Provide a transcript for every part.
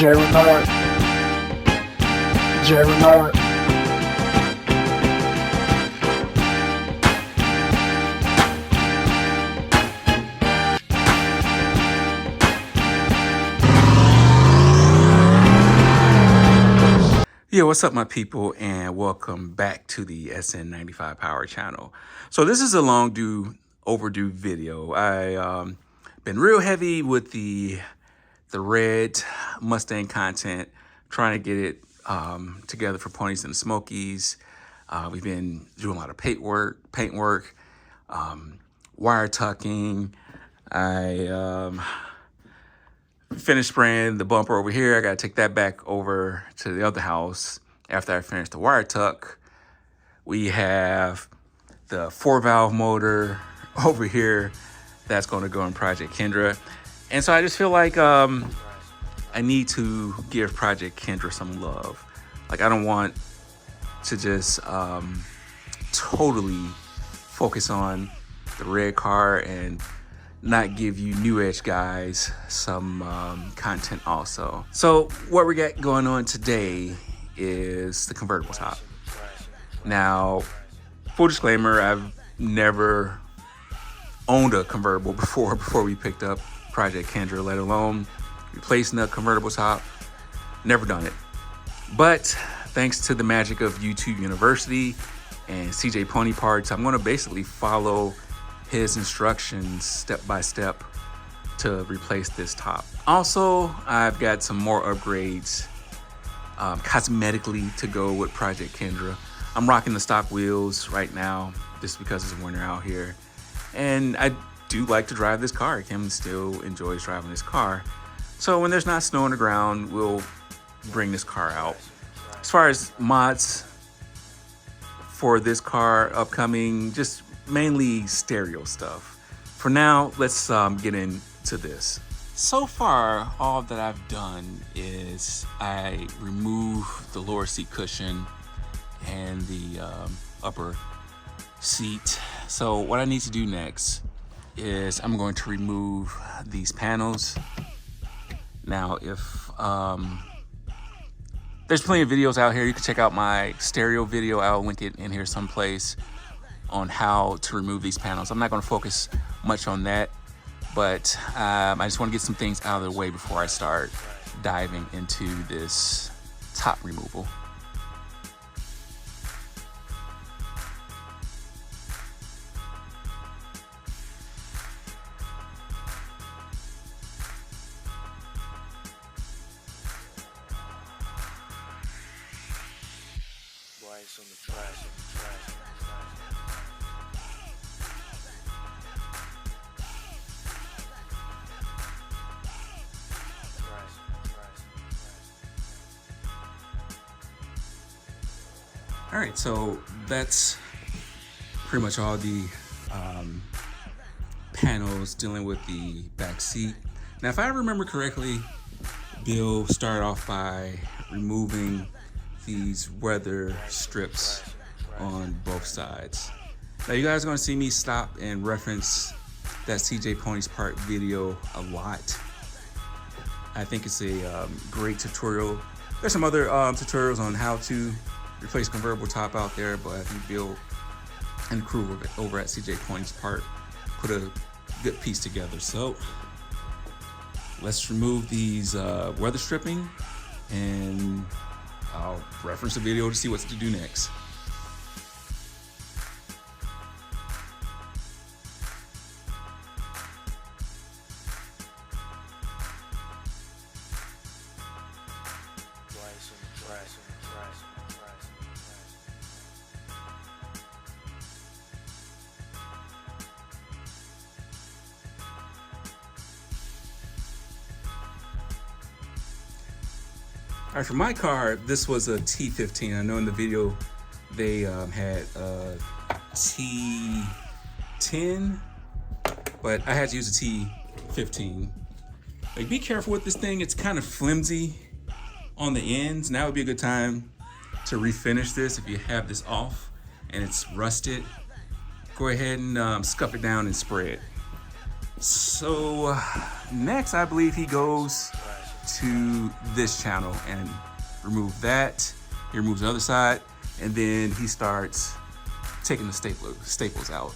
Renard. Renard. Yo, what's up my people, and welcome back to the Sn95 Power channel. So this is a overdue video. I been real heavy with the red Mustang content, trying to get it together for Ponies and Smokies. We've been doing a lot of paint work, wire tucking. I finished spraying the bumper over here. I got to take that back over to the other house after I finished the wire tuck. We have the 4-valve motor over here that's going to go in Project Kendra. And so I just feel like I need to give Project Kendra some love. Like, I don't want to just totally focus on the red car and not give you new Edge guys some content also. So what we got going on today is the convertible top. Now, full disclaimer, I've never owned a convertible before we picked up Project Kendra, let alone replacing the convertible top. Never done it. But thanks to the magic of YouTube University and CJ Pony Parts, I'm gonna basically follow his instructions step by step to replace this top. Also, I've got some more upgrades cosmetically to go with Project Kendra. I'm rocking the stock wheels right now just because it's winter out here. And I do like to drive this car. Kim still enjoys driving this car. So when there's not snow on the ground, we'll bring this car out. As far as mods for this car upcoming, just mainly stereo stuff. For now, let's get into this. So far, all that I've done is I remove the lower seat cushion and the upper seat. So what I need to do next is I'm going to remove these panels. Now, if there's plenty of videos out here, you can check out my stereo video. I'll link it in here someplace on how to remove these panels. I'm not going to focus much on that, but I just want to get some things out of the way before I start diving into this top removal. On the trash. All right, so that's pretty much all the panels dealing with the back seat. Now, if I remember correctly, Bill started off by removing these weather strips on both sides. Now you guys are gonna see me stop and reference that CJ Pony's Part video a lot. I think it's a great tutorial. There's some other tutorials on how to replace convertible top out there, but I think Bill and the crew over at CJ Pony's Part put a good piece together. So let's remove these weather stripping, and I'll reference the video to see what to do next. All right, for my car, this was a T15. I know in the video they had a T10, but I had to use a T15. Like, be careful with this thing. It's kind of flimsy on the ends. Now would be a good time to refinish this. If you have this off and it's rusted, go ahead and scuff it down and spray it. So next, I believe he goes to this channel and remove that. He removes the other side, and then he starts taking the staples out.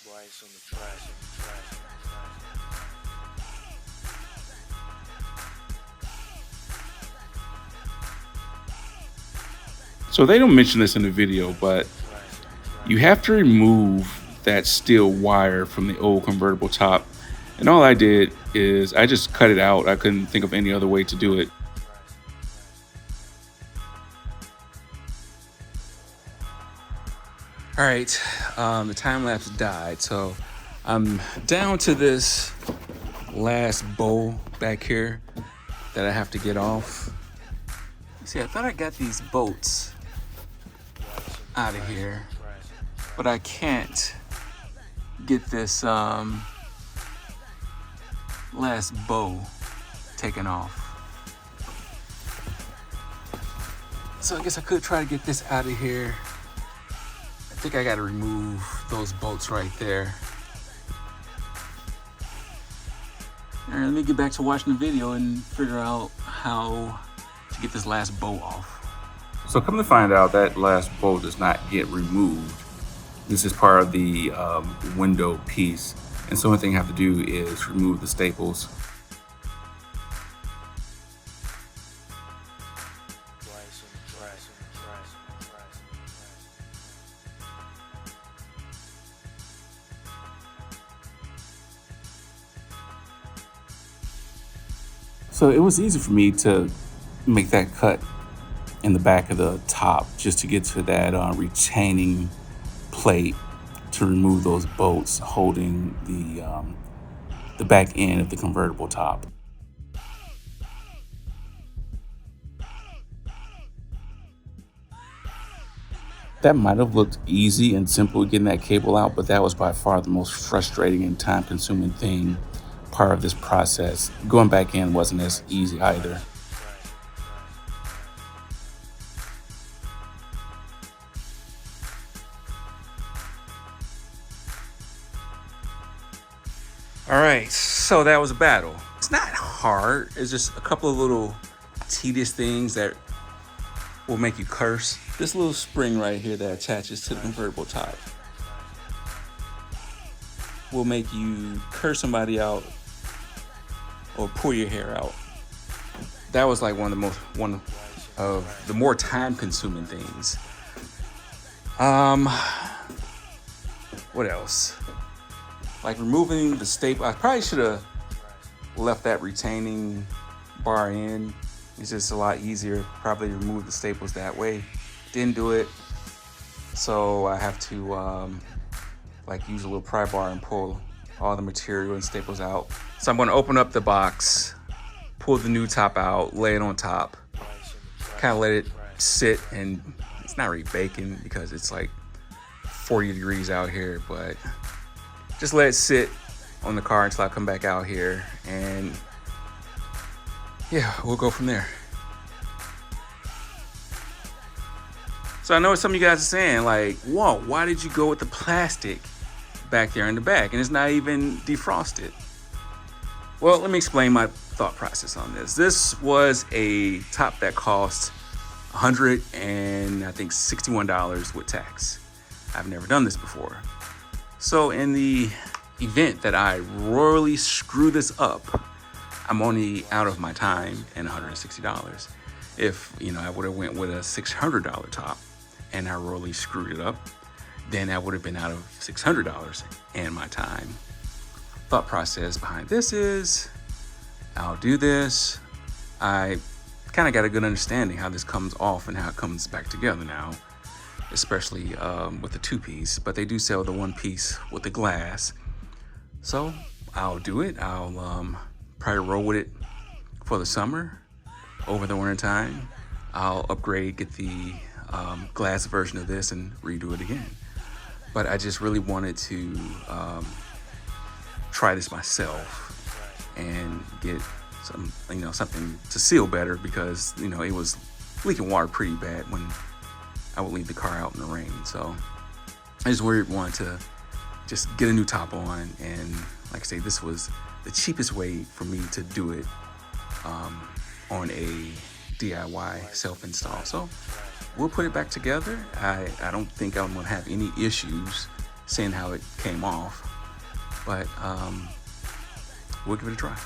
Boys on the trash, on the trash, So they don't mention this in the video, but you have to remove that steel wire from the old convertible top. And all I did is I just cut it out. I couldn't think of any other way to do it. All right, the time lapse died, so I'm down to this last bowl back here that I have to get off. See, I thought I got these bolts out of here, but I can't get this last bow taken off. So I guess I could try to get this out of here. I think I gotta remove those bolts right there. All right, let me get back to watching the video and figure out how to get this last bow off. So come to find out, that last bolt does not get removed. This is part of the window piece. And so the only thing I have to do is remove the staples. boys on the trash, on the trash, on the trash, on the trash. So it was easy for me to make that cut in the back of the top just to get to that retaining plate to remove those bolts holding the back end of the convertible top. That might have looked easy and simple getting that cable out, but that was by far the most frustrating and time-consuming thing part of this process. Going back in wasn't as easy either. All right, so that was a battle. It's not hard. It's just a couple of little tedious things that will make you curse. This little spring right here that attaches to the convertible top will make you curse somebody out or pull your hair out. That was like one of the more time-consuming things. What else? Like removing the staple. I probably should have left that retaining bar in. It's just a lot easier. Probably remove the staples that way. Didn't do it. So I have to like use a little pry bar and pull all the material and staples out. So I'm gonna open up the box, pull the new top out, lay it on top, kind of let it sit, and it's not really baking because it's like 40 degrees out here, but just let it sit on the car until I come back out here, and yeah, we'll go from there. So I know some of you guys are saying like, whoa, why did you go with the plastic back there in the back and it's not even defrosted? Well, let me explain my thought process on this. This was a top that cost $161 with tax. I've never done this before. So in the event that I royally screw this up, I'm only out of my time and $160. If, you know, I would have went with a $600 top and I royally screwed it up, then I would have been out of $600 and my time. Thought process behind this is, I'll do this. I kind of got a good understanding how this comes off and how it comes back together now, especially with the two-piece, but they do sell the one piece with the glass. So I'll do it. I'll probably roll with it for the summer. Over the winter time, I'll upgrade, get the glass version of this and redo it again. But I just really wanted to try this myself and get some, something to seal better, because, it was leaking water pretty bad when I would leave the car out in the rain. So I just wanted to just get a new top on, and like I say, this was the cheapest way for me to do it on a DIY self-install. So we'll put it back together. I don't think I'm gonna have any issues seeing how it came off, but we'll give it a try.